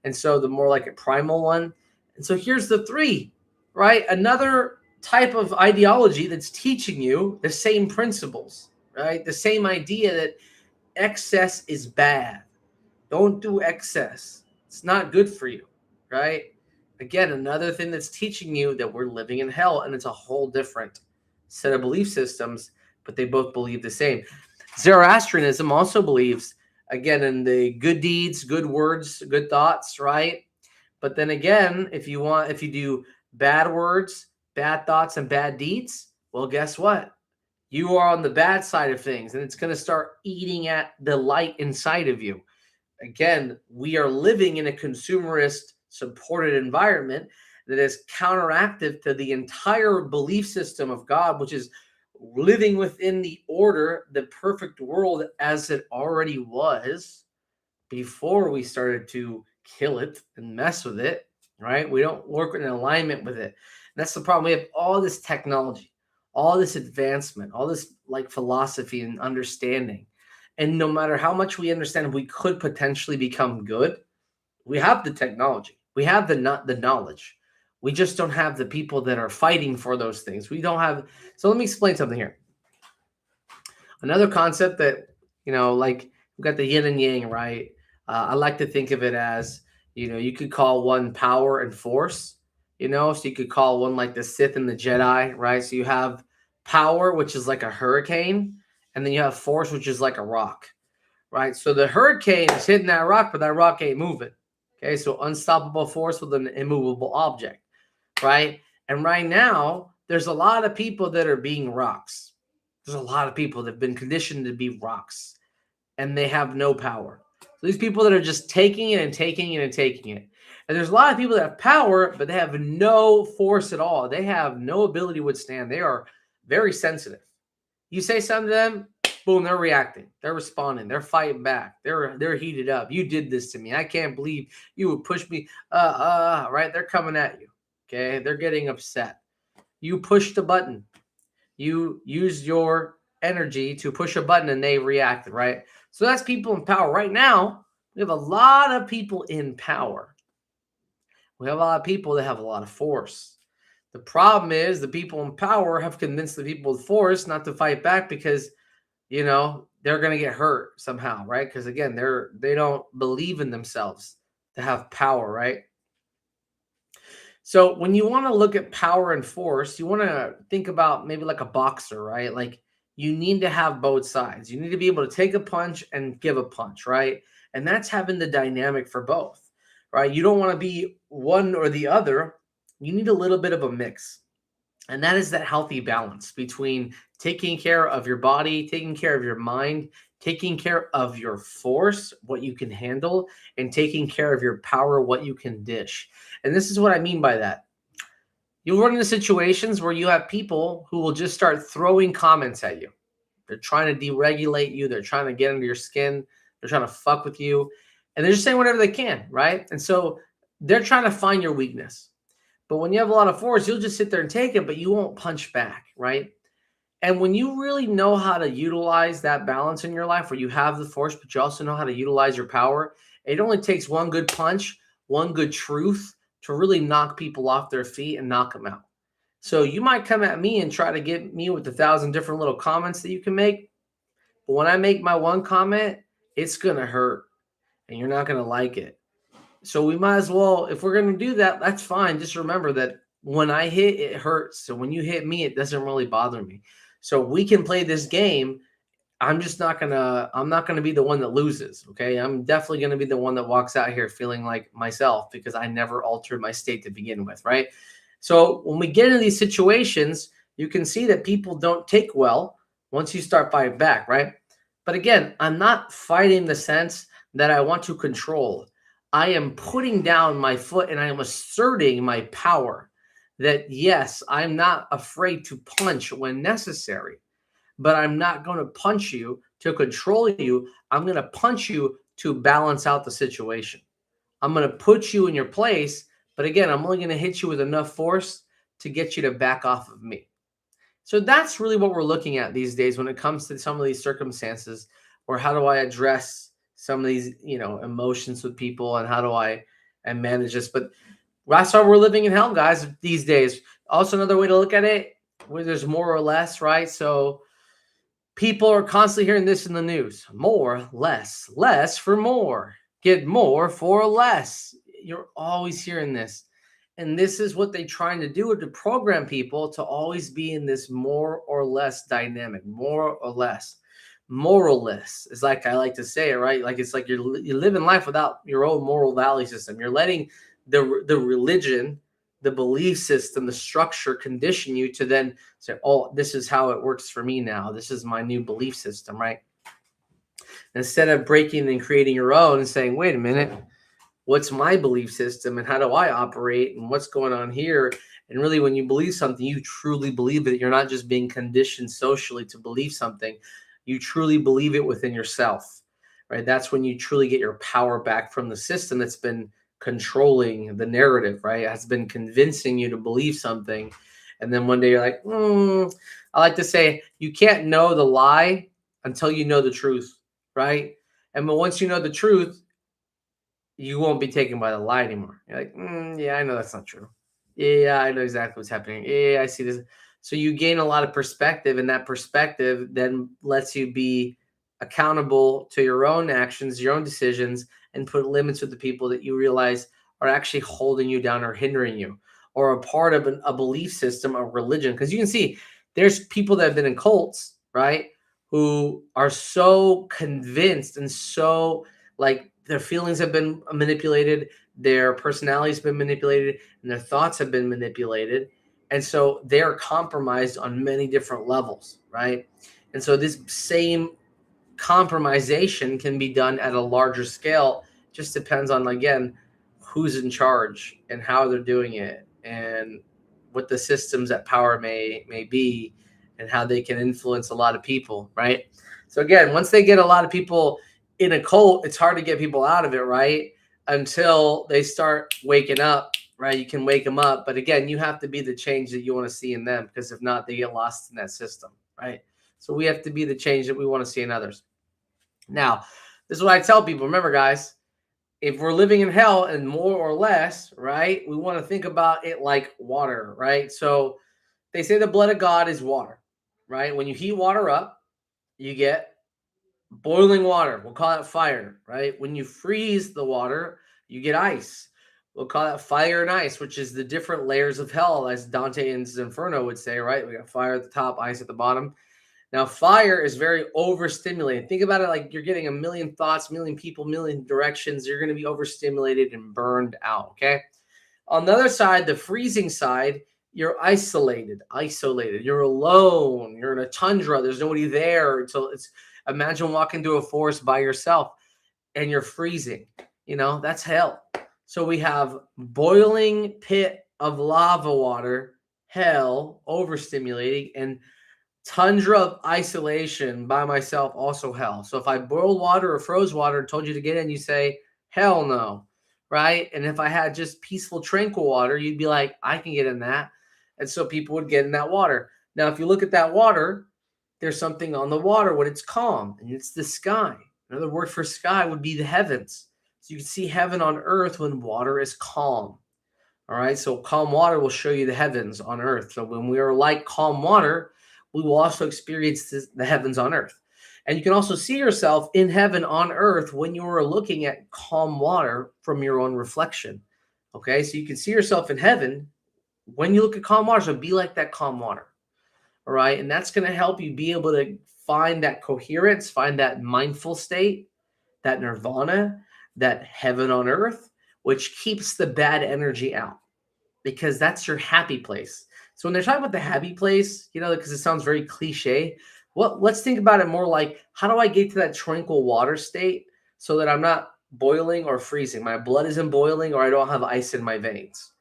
And so the more like a primal one. And so here's the 3, right? Another type of ideology that's teaching you the same principles, right? The same idea that excess is bad. Don't do excess. It's not good for you, right? Again, another thing that's teaching you that we're living in hell, and it's a whole different set of belief systems, but they both believe the same. Zoroastrianism also believes, again, in the good deeds, good words, good thoughts, right? But then again, if you do bad words, bad thoughts, and bad deeds, well, guess what? You are on the bad side of things, and it's going to start eating at the light inside of you. Again, we are living in a consumerist supported environment that is counteractive to the entire belief system of God, which is living within the order, the perfect world as it already was before we started to kill it and mess with it, right? We don't work in alignment with it. And that's the problem. We have all this technology, all this advancement, all this like philosophy and understanding. And no matter how much we understand, we could potentially become good. We have the technology, we have the knowledge. We just don't have the people that are fighting for those things. We don't have. So let me explain something here. Another concept that, like we've got the yin and yang, right? I like to think of it as, you could call one power and force, so you could call one like the Sith and the Jedi, right? So you have power, which is like a hurricane, and then you have force, which is like a rock, right? So the hurricane is hitting that rock, but that rock ain't moving. Okay, so unstoppable force with an immovable object, right? And right now, there's a lot of people that are being rocks. There's a lot of people that have been conditioned to be rocks, and they have no power. So these people that are just taking it and taking it and taking it. And there's a lot of people that have power, but they have no force at all. They have no ability to withstand. They are very sensitive. You say something to them, boom, they're reacting. They're responding. They're fighting back. They're heated up. You did this to me. I can't believe you would push me. Right? They're coming at you. Okay? They're getting upset. You push the button. You use your energy to push a button and they reacted, right? So that's people in power. Right now, we have a lot of people in power. We have a lot of people that have a lot of force. The problem is the people in power have convinced the people with force not to fight back because, they're going to get hurt somehow, right? Because again, they don't believe in themselves to have power, right? So when you want to look at power and force, you want to think about maybe like a boxer, right? Like you need to have both sides. You need to be able to take a punch and give a punch, right? And that's having the dynamic for both, right? You don't want to be one or the other. You need a little bit of a mix. And that is that healthy balance between taking care of your body, taking care of your mind, taking care of your force, what you can handle, and taking care of your power, what you can dish. And this is what I mean by that. You'll run into situations where you have people who will just start throwing comments at you. They're trying to deregulate you. They're trying to get under your skin. They're trying to fuck with you. And they're just saying whatever they can, right? And so they're trying to find your weakness. But when you have a lot of force, you'll just sit there and take it, but you won't punch back, right? And when you really know how to utilize that balance in your life where you have the force, but you also know how to utilize your power, it only takes one good punch, one good truth to really knock people off their feet and knock them out. So you might come at me and try to get me with 1,000 different little comments that you can make. But when I make my one comment, it's going to hurt and you're not going to like it. So we might as well, if we're going to do that, that's fine. Just remember that when I hit, it hurts. So when you hit me, it doesn't really bother me. So we can play this game. I'm not gonna be the one that loses. Okay. I'm definitely gonna be the one that walks out here feeling like myself because I never altered my state to begin with. Right. So when we get into these situations, you can see that people don't take well once you start fighting back, right? But again, I'm not fighting in the sense that I want to control. I am putting down my foot and I am asserting my power that yes, I'm not afraid to punch when necessary, but I'm not going to punch you to control you. I'm going to punch you to balance out the situation. I'm going to put you in your place, but again, I'm only going to hit you with enough force to get you to back off of me. So that's really what we're looking at these days when it comes to some of these circumstances, or how do I address some of these, emotions with people, and how do I manage this? But that's why we're living in hell, guys, these days. Also, another way to look at it, where there's more or less, right? So people are constantly hearing this in the news: more, less for more, get more for less. You're always hearing this. And this is what they're trying to do, to program people to always be in this more or less dynamic, more or less. Moralless is like I like to say it, right? Like it's like you're living life without your own moral value system. You're letting the religion, the belief system, the structure condition you to then say, oh, this is how it works for me now. This is my new belief system, right? Instead of breaking and creating your own and saying, wait a minute, what's my belief system and how do I operate and what's going on here? And really, when you believe something, you truly believe it. You're not just being conditioned socially to believe something. You truly believe it within yourself, right? That's when you truly get your power back from the system that's been controlling the narrative, right? It has been convincing you to believe something. And then one day you're like, I like to say, you can't know the lie until you know the truth, right? And but once you know the truth, you won't be taken by the lie anymore. You're like, yeah, I know that's not true. Yeah, I know exactly what's happening. Yeah, I see this. So you gain a lot of perspective, and that perspective then lets you be accountable to your own actions, your own decisions, and put limits with the people that you realize are actually holding you down or hindering you, or a part of a belief system, a religion. Because you can see there's people that have been in cults, right, who are so convinced and so like their feelings have been manipulated, their personalities have been manipulated, and their thoughts have been manipulated. And so they're compromised on many different levels, right? And so this same compromisation can be done at a larger scale. Just depends on, again, who's in charge and how they're doing it and what the systems at power may be and how they can influence a lot of people, right? So again, once they get a lot of people in a cult, it's hard to get people out of it, right? Until they start waking up, right? You can wake them up, but again, you have to be the change that you want to see in them, because if not, they get lost in that system, right? So we have to be the change that we want to see in others. Now, this is what I tell people. Remember, guys, if we're living in hell and more or less, right, we want to think about it like water, right? So they say the blood of God is water, right? When you heat water up, you get boiling water. We'll call that fire, right? When you freeze the water, you get ice. We'll call that fire and ice, which is the different layers of hell, as Dante in his Inferno would say, right? We got fire at the top, ice at the bottom. Now, fire is very overstimulated. Think about it like you're getting a million thoughts, million people, million directions. You're going to be overstimulated and burned out, okay? On the other side, the freezing side, you're isolated. You're alone. You're in a tundra. There's nobody there. So it's imagine walking through a forest by yourself and you're freezing. That's hell. So we have boiling pit of lava water, hell, overstimulating, and tundra of isolation by myself, also hell. So if I boiled water or froze water and told you to get in, you say, hell no, right? And if I had just peaceful, tranquil water, you'd be like, I can get in that. And so people would get in that water. Now, if you look at that water, there's something on the water when it's calm, and it's the sky. Another word for sky would be the heavens. So you can see heaven on earth when water is calm. All right, so calm water will show you the heavens on earth. So when we are like calm water, we will also experience the heavens on earth. And you can also see yourself in heaven on earth when you are looking at calm water from your own reflection. Okay, so you can see yourself in heaven when you look at calm water. So be like that calm water. All right, and that's going to help you be able to find that coherence, find that mindful state, that nirvana, that heaven on earth, which keeps the bad energy out, because that's your happy place. So when they're talking about the happy place, because it sounds very cliche, let's think about it more like, how do I get to that tranquil water state so that I'm not boiling or freezing? My blood isn't boiling, or I don't have ice in my veins,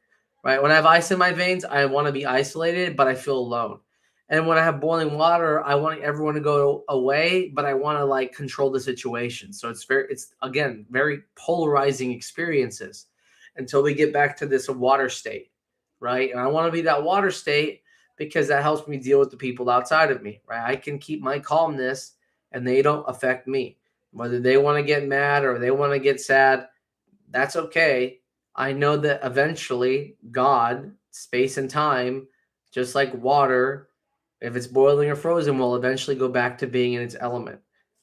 right? When I have ice in my veins, I want to be isolated, but I feel alone. And when I have boiling water, I want everyone to go away, but I want to like control the situation. So it's again, very polarizing experiences until we get back to this water state, right? And I want to be that water state because that helps me deal with the people outside of me, right? I can keep my calmness and they don't affect me. Whether they want to get mad or they want to get sad, that's okay. I know that eventually God, space and time, just like water, if it's boiling or frozen, will eventually go back to being in its element.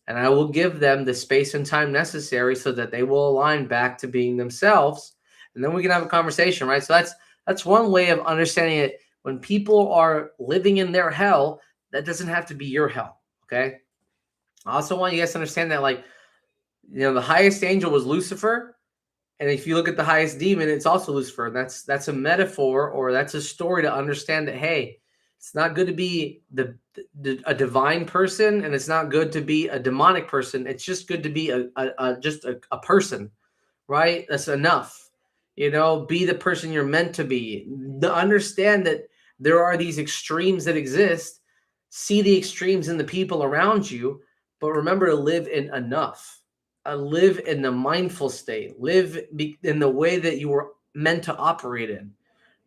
And I will give them the space and time necessary so that they will align back to being themselves. And then we can have a conversation, right? So that's one way of understanding it. When people are living in their hell, that doesn't have to be your hell, okay? I also want you guys to understand that, like, the highest angel was Lucifer, And if you look at the highest demon, it's also Lucifer. And that's a metaphor, or that's a story to understand that, hey, it's not good to be a divine person, and it's not good to be a demonic person. It's just good to be a person, right? That's enough. Be the person you're meant to be. Understand that there are these extremes that exist. See the extremes in the people around you, but remember to live in enough. Live in the mindful state. Live in the way that you were meant to operate in.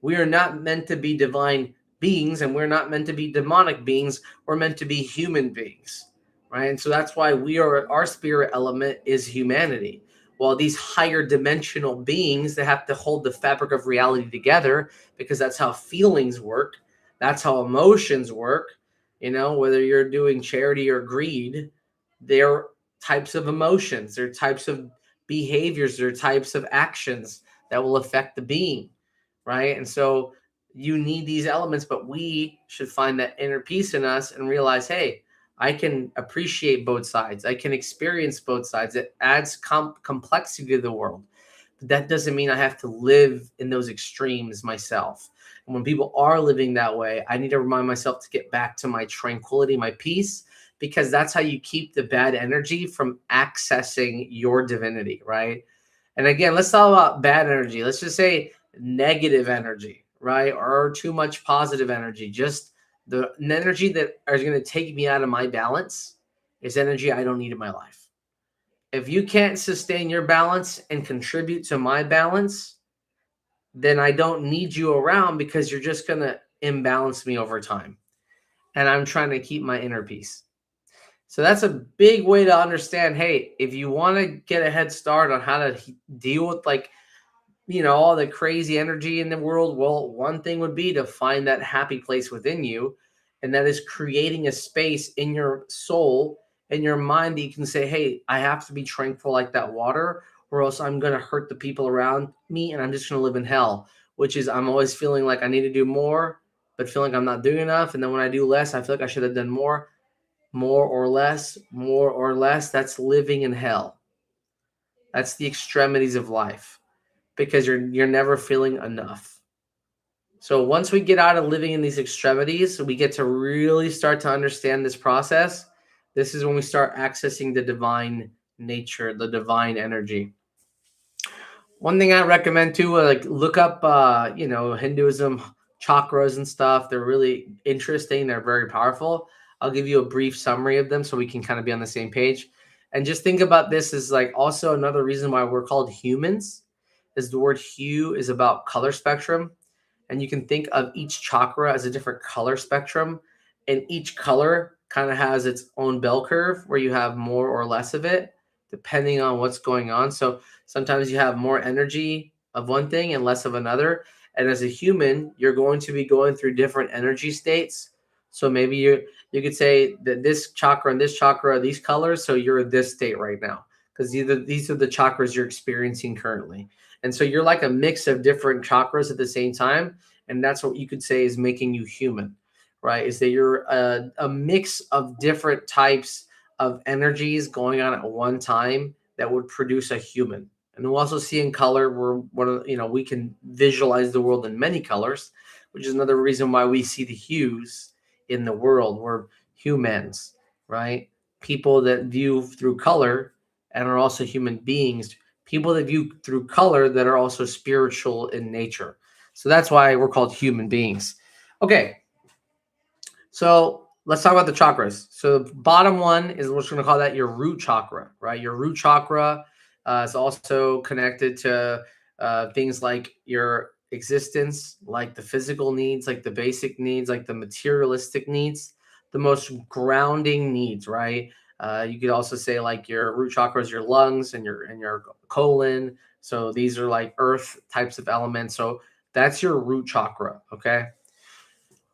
We are not meant to be divine beings, and we're not meant to be demonic beings. We're meant to be human beings, right? And so that's why our spirit element is humanity. While these higher dimensional beings that have to hold the fabric of reality together, because that's how feelings work, that's how emotions work. Whether you're doing charity or greed, they're types of emotions, they're types of behaviors, they're types of actions that will affect the being, right? And so you need these elements, but we should find that inner peace in us and realize, hey, I can appreciate both sides. I can experience both sides. It adds complexity to the world. But that doesn't mean I have to live in those extremes myself. And when people are living that way, I need to remind myself to get back to my tranquility, my peace, because that's how you keep the bad energy from accessing your divinity, right? And again, let's talk about bad energy. Let's just say negative energy, right? Or too much positive energy. Just the energy that is going to take me out of my balance is energy I don't need in my life. If you can't sustain your balance and contribute to my balance, then I don't need you around, because you're just going to imbalance me over time. And I'm trying to keep my inner peace. So that's a big way to understand, hey, if you want to get a head start on how to deal with all the crazy energy in the world, well, one thing would be to find that happy place within you. And that is creating a space in your soul, in your mind, that you can say, hey, I have to be tranquil like that water, or else I'm going to hurt the people around me, and I'm just going to live in hell, which is I'm always feeling like I need to do more, but feeling like I'm not doing enough. And then when I do less, I feel like I should have done more. More or less, more or less. That's living in hell. That's the extremities of life, because you're never feeling enough. So once we get out of living in these extremities, we get to really start to understand this process. This is when we start accessing the divine nature, the divine energy. One thing I recommend too, like look up, Hinduism chakras and stuff. They're really interesting. They're very powerful. I'll give you a brief summary of them so we can kind of be on the same page. And just think about this as like also another reason why we're called humans is the word hue is about color spectrum. And you can think of each chakra as a different color spectrum. And each color kind of has its own bell curve where you have more or less of it depending on what's going on. So sometimes you have more energy of one thing and less of another. And as a human, you're going to be going through different energy states. So maybe you could say that this chakra and this chakra are these colors. So you're in this state right now, because these are the chakras you're experiencing currently. And so you're like a mix of different chakras at the same time. And that's what you could say is making you human, right? Is that you're a mix of different types of energies going on at one time that would produce a human. And we'll also see in color, we can visualize the world in many colors, which is another reason why we see the hues in the world. We're humans, right? People that view through color and are also human beings. People that view through color that are also spiritual in nature. So that's why we're called human beings. Okay, so let's talk about the chakras. So the bottom one is we're going to call that your root chakra, right? Your root chakra is also connected to things like your existence, like the physical needs, like the basic needs, like the materialistic needs, the most grounding needs, right? You could also say like your root chakra is your lungs and your colon. So these are like earth types of elements. So that's your root chakra. Okay.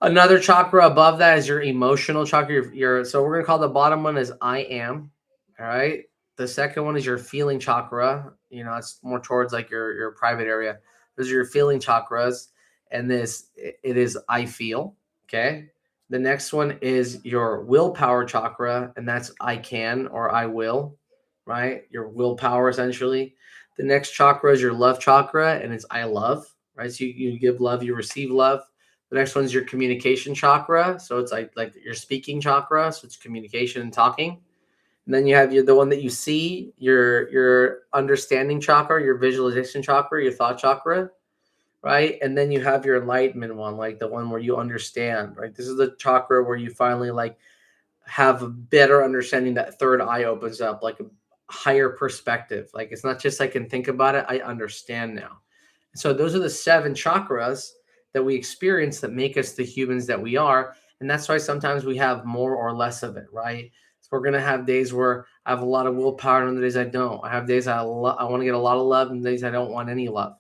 Another chakra above that is your emotional chakra. So we're gonna call the bottom one is I am. All right. The second one is your feeling chakra. It's more towards like your private area. Those are your feeling chakras, and it is I feel. Okay. The next one is your willpower chakra, and that's I can or I will. Right. Your willpower essentially. The next chakra is your love chakra, and it's I love, right? So you give love, you receive love. The next one's your communication chakra. So it's like your speaking chakra. So it's communication and talking. And then you have the one that you see, your understanding chakra, your visualization chakra, your thought chakra, right? And then you have your enlightenment one, like the one where you understand, right? This is the chakra where you finally like have a better understanding. That third eye opens up, like a higher perspective. Like it's not just I can think about it, I understand now. So those are the seven chakras that we experience that make us the humans that we are. And that's why sometimes we have more or less of it, right? So we're going to have days where I have a lot of willpower and the days I don't. I have days I want to get a lot of love and days I don't want any love.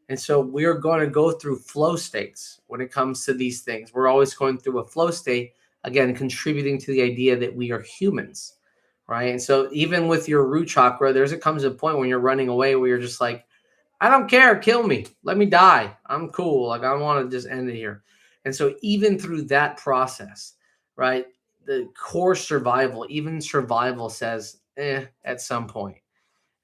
And so we are going to go through flow states when it comes to these things. We're always going through a flow state, again, contributing to the idea that we are humans, right? And so even with your root chakra, comes a point when you're running away where you're just like, I don't care, kill me, let me die. I'm cool. Like I want to just end it here. And so even through that process, right, the core survival, even survival says, at some point.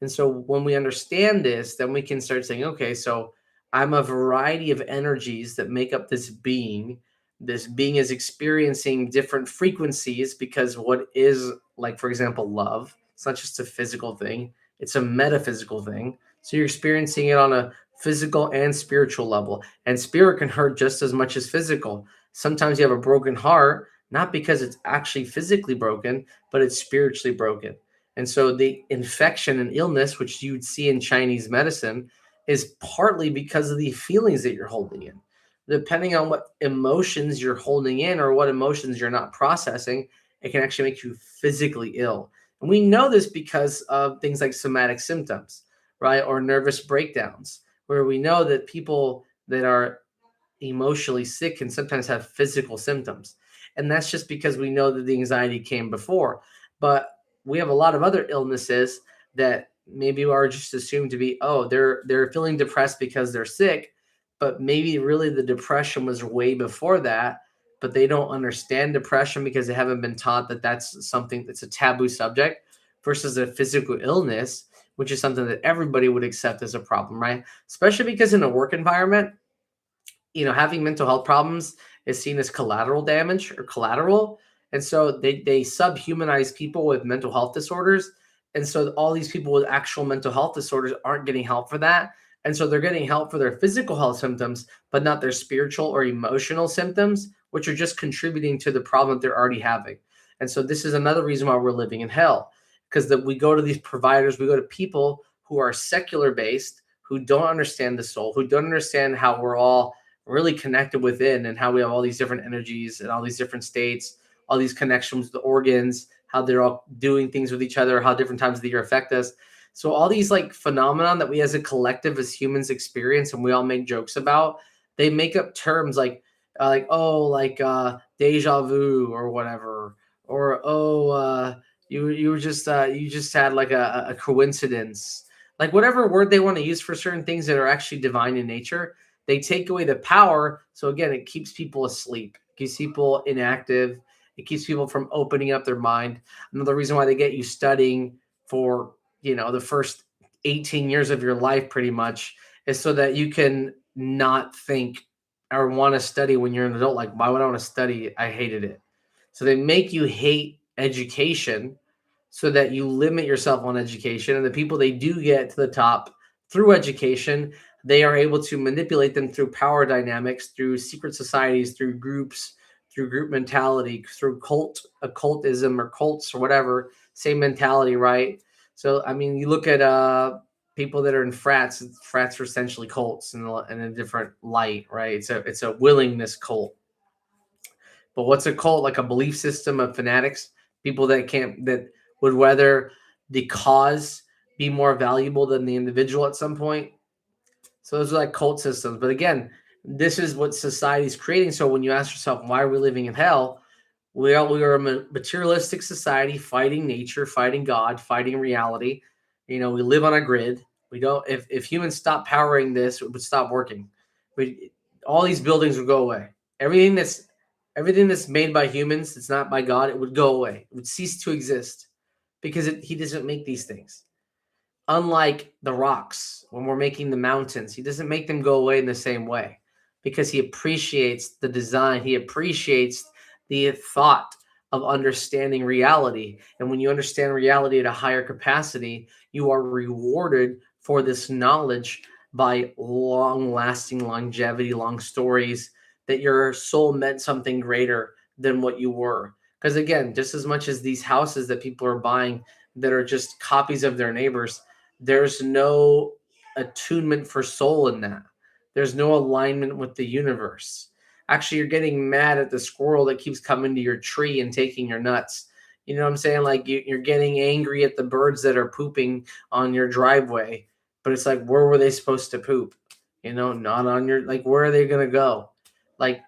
And so when we understand this, then we can start saying, okay, so I'm a variety of energies that make up this being. This being is experiencing different frequencies because what is, like, for example, love, it's not just a physical thing, it's a metaphysical thing. So you're experiencing it on a physical and spiritual level. And spirit can hurt just as much as physical. Sometimes you have a broken heart, not because it's actually physically broken, but it's spiritually broken. And so the infection and illness, which you'd see in Chinese medicine, is partly because of the feelings that you're holding in. Depending on what emotions you're holding in or what emotions you're not processing, it can actually make you physically ill. And we know this because of things like somatic symptoms, right? Or nervous breakdowns, where we know that people that are emotionally sick can sometimes have physical symptoms. And that's just because we know that the anxiety came before. But we have a lot of other illnesses that maybe are just assumed to be, oh, they're feeling depressed because they're sick, but maybe really the depression was way before that, but they don't understand depression because they haven't been taught that that's something that's a taboo subject versus a physical illness, which is something that everybody would accept as a problem, right? Especially because in a work environment, having mental health problems is seen as collateral damage or collateral. And so they subhumanize people with mental health disorders. And so all these people with actual mental health disorders aren't getting help for that. And so they're getting help for their physical health symptoms, but not their spiritual or emotional symptoms, which are just contributing to the problem that they're already having. And so this is another reason why we're living in hell, because that we go to these providers, we go to people who are secular based, who don't understand the soul, who don't understand how we're all really connected within and how we have all these different energies and all these different states, all these connections with the organs, how they're all doing things with each other, how different times of the year affect us. So all these like phenomenon that we as a collective as humans experience and we all make jokes about, they make up terms like deja vu or whatever, or you just had like a coincidence, like whatever word they want to use for certain things that are actually divine in nature. They take away the power. So again, it keeps people asleep, keeps people inactive. It keeps people from opening up their mind. Another reason why they get you studying for, the first 18 years of your life pretty much is so that you can not think or want to study when you're an adult. Like, why would I want to study? I hated it. So they make you hate education so that you limit yourself on education. And the people they do get to the top through education, they are able to manipulate them through power dynamics, through secret societies, through groups, through group mentality, through occultism or cults or whatever, same mentality, right? So, I mean, you look at people that are in frats. Frats are essentially cults in a different light, right? It's a willingness cult. But what's a cult? Like a belief system of fanatics, people that would rather the cause be more valuable than the individual at some point. So those are like cult systems. But again, this is what society is creating. So when you ask yourself, why are we living in hell? We are a materialistic society fighting nature, fighting God, fighting reality. We live on a grid. We don't. If humans stop powering this, it would stop working. All these buildings would go away. Everything that's everything that's made by humans, it's not by God, it would go away. It would cease to exist because he doesn't make these things. Unlike the rocks, when we're making the mountains, he doesn't make them go away in the same way because he appreciates the design. He appreciates the thought of understanding reality. And when you understand reality at a higher capacity, you are rewarded for this knowledge by long lasting longevity, long stories that your soul meant something greater than what you were. Because again, just as much as these houses that people are buying that are just copies of their neighbors, there's no attunement for soul in that. There's no alignment with the universe. Actually, you're getting mad at the squirrel that keeps coming to your tree and taking your nuts. You know what I'm saying? Like you're getting angry at the birds that are pooping on your driveway, but it's like, where were they supposed to poop? Not on your, like, where are they going to go? Like,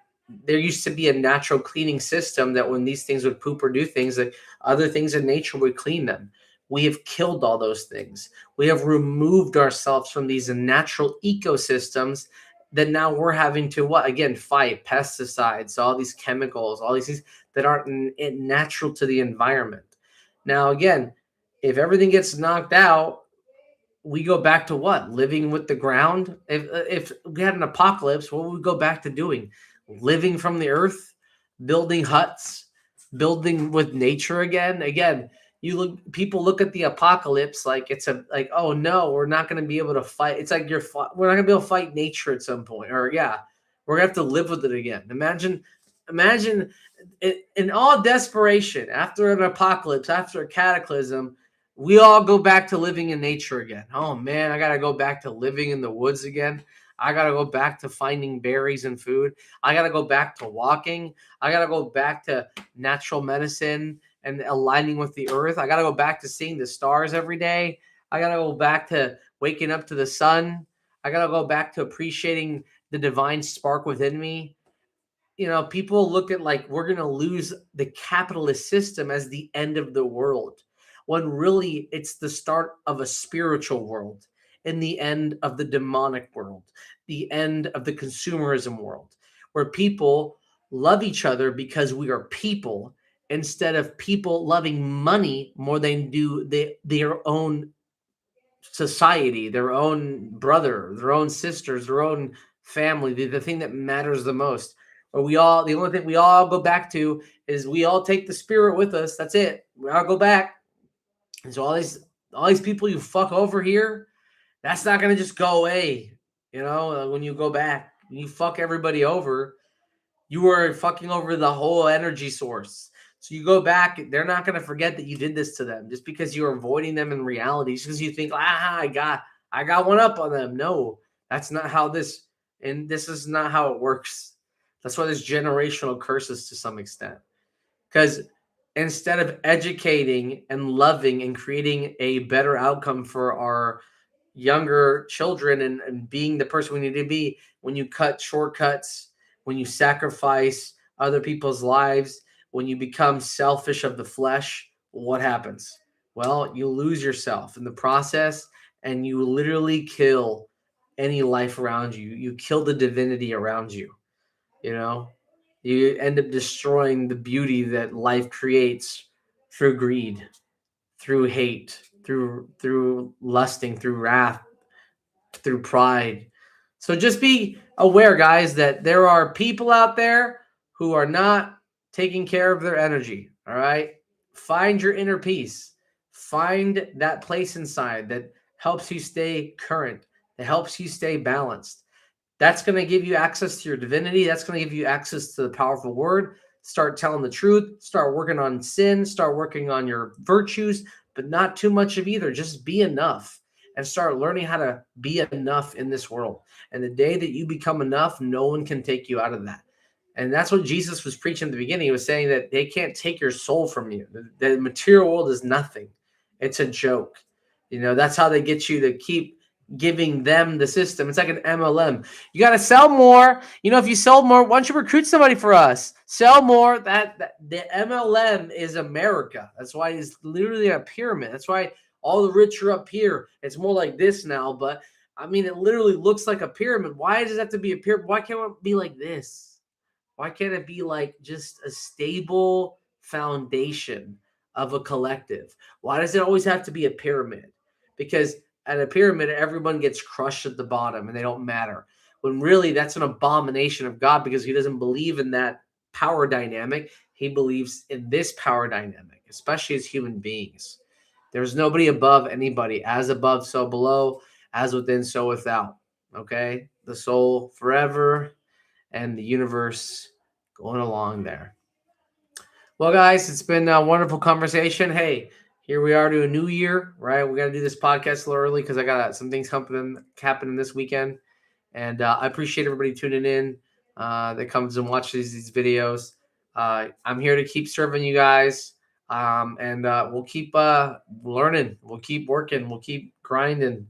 there used to be a natural cleaning system that when these things would poop or do things, like other things in nature would clean them. We have killed all those things. We have removed ourselves from these natural ecosystems that now we're having to what again fight pesticides, all these chemicals, all these things that aren't natural to the environment. Now again, if everything gets knocked out, we go back to what? Living with the ground? If we had an apocalypse, what would we go back to doing? Living from the earth, building huts, building with nature again. Again, people look at the apocalypse like it's a like, oh no, we're not going to be able to fight. It's like we're not going to be able to fight nature at some point, or yeah, we're going to have to live with it again. Imagine in all desperation after an apocalypse, after a cataclysm, we all go back to living in nature again. Oh man, I got to go back to living in the woods again. I got to go back to finding berries and food. I got to go back to walking. I got to go back to natural medicine and aligning with the earth. I got to go back to seeing the stars every day. I got to go back to waking up to the sun. I got to go back to appreciating the divine spark within me. People look at like we're going to lose the capitalist system as the end of the world, when really it's the start of a spiritual world and the end of the demonic world, the end of the consumerism world, where people love each other because we are people instead of people loving money more than do their own society, their own brother, their own sisters, their own family, the thing that matters the most. Or the only thing we all go back to is we all take the spirit with us. That's it. We all go back. And so all these people you fuck over here, that's not gonna just go away. When you go back, you fuck everybody over, you are fucking over the whole energy source. So you go back, they're not going to forget that you did this to them just because you're avoiding them in reality, just because you think, I got one up on them. No, that's not how this is not how it works. That's why there's generational curses to some extent. Because instead of educating and loving and creating a better outcome for our younger children and being the person we need to be, when you cut shortcuts, when you sacrifice other people's lives, when you become selfish of the flesh, what happens? Well, you lose yourself in the process and you literally kill any life around you. You kill the divinity around you, you know? You end up destroying the beauty that life creates through greed, through hate, through lusting, through wrath, through pride. So just be aware, guys, that there are people out there who are not taking care of their energy. All right. Find your inner peace. Find that place inside that helps you stay current, that helps you stay balanced. That's going to give you access to your divinity. That's going to give you access to the powerful word. Start telling the truth. Start working on sin. Start working on your virtues, but not too much of either. Just be enough and start learning how to be enough in this world. And the day that you become enough, no one can take you out of that. And that's what Jesus was preaching at the beginning. He was saying that they can't take your soul from you. The material world is nothing. It's a joke. That's how they get you to keep giving them the system. It's like an MLM. You got to sell more. If you sell more, why don't you recruit somebody for us? Sell more. That the MLM is America. That's why it's literally a pyramid. That's why all the rich are up here. It's more like this now, but I mean, it literally looks like a pyramid. Why does it have to be a pyramid? Why can't it be like this? Why can't it be like just a stable foundation of a collective? Why does it always have to be a pyramid? because at a pyramid, everyone gets crushed at the bottom and they don't matter. When really that's an abomination of God because he doesn't believe in that power dynamic. He believes in this power dynamic, especially as human beings. There's nobody above anybody. As above, so below. As within, so without. Okay? The soul forever and the universe going along there. Well, guys, it's been a wonderful conversation. Hey, here we are to a new year, right? We got to do this podcast a little early because I got some things happening this weekend. And I appreciate everybody tuning in that comes and watches these videos. I'm here to keep serving you guys. And we'll keep learning. We'll keep working. We'll keep grinding.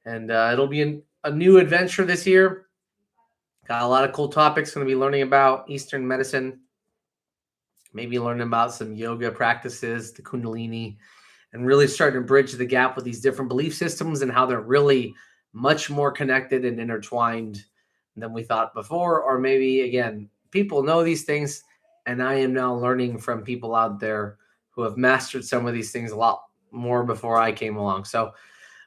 And it'll be a new adventure this year. Got a lot of cool topics. Going to be learning about Eastern medicine. Maybe learning about some yoga practices, the Kundalini, and really starting to bridge the gap with these different belief systems and how they're really much more connected and intertwined than we thought before. Or maybe, again, people know these things, and I am now learning from people out there who have mastered some of these things a lot more before I came along. So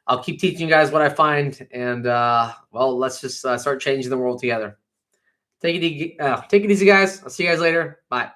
I'll keep teaching you guys what I find, and well, let's just start changing the world together. Take it easy, guys. I'll see you guys later. Bye.